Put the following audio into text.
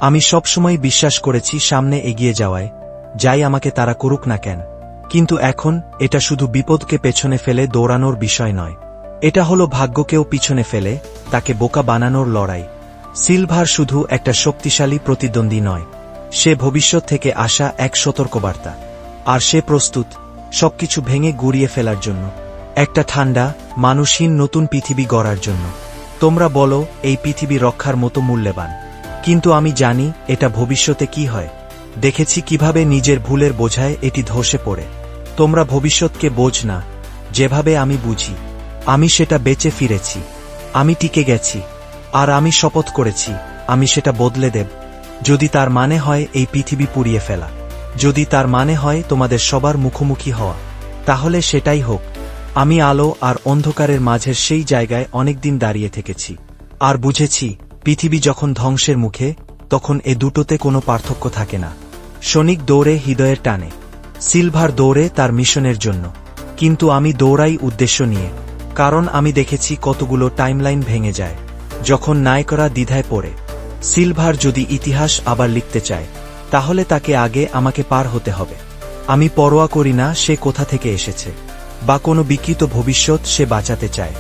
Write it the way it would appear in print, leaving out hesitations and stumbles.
আমি সবসময় বিশ্বাস করেছি সামনে এগিয়ে যাওয়ায়, যাই আমাকে তারা করুক না কেন। কিন্তু এখন এটা শুধু বিপদকে পেছনে ফেলে দৌড়ানোর বিষয় নয়, এটা হলো ভাগ্যকেও পিছনে ফেলে তাকে বোকা বানানোর লড়াই। সিলভার শুধু একটা শক্তিশালী প্রতিদ্বন্দ্বী নয়, সে ভবিষ্যৎ থেকে আসা এক সতর্কবার্তা। আর সে প্রস্তুত সবকিছু ভেঙে গুড়িয়ে ফেলার জন্য, একটা ঠান্ডা, মানুষহীন নতুন পৃথিবী গড়ার জন্য। তোমরা বলো এই পৃথিবী রক্ষার মতো মূল্যবান, কিন্তু আমি জানি এটা ভবিষ্যতে কি হয়। দেখেছি কিভাবে নিজের ভুলের বোঝায় এটি ধসে পড়ে। তোমরা ভবিষ্যৎকে বোঝ না, যেভাবে আমি বুঝি। আমি সেটা বেঁচে ফিরেছি, আমি টিকে গেছি, আর আমি শপথ করেছি আমি সেটা বদলে দেব। যদি তার মানে হয় এই পৃথিবী পুড়িয়ে ফেলা, যদি তার মানে হয় তোমাদের সবার মুখোমুখি হওয়া, তাহলে সেটাই হোক। আমি আলো আর অন্ধকারের মাঝের সেই জায়গায় অনেকদিন দাঁড়িয়ে থেকেছি, আর বুঝেছি পৃথিবী যখন ধ্বংসের মুখে, তখন এ দুটোতে কোনো পার্থক্য থাকে না। সনিক দৌড়ে হৃদয়ের টানে, সিলভার দৌড়ে তার মিশনের জন্য, কিন্তু আমি দৌড়াই উদ্দেশ্য নিয়ে। কারণ আমি দেখেছি কতগুলো টাইমলাইন ভেঙে যায় যখন নায়করা দ্বিধায় পড়ে। সিলভার যদি ইতিহাস আবার লিখতে চায়, তাহলে তাকে আগে আমাকে পার হতে হবে। আমি পরোয়া করি না সে কোথা থেকে এসেছে, বা কোনো বিকৃত ভবিষ্যৎ সে বাঁচাতে চায়।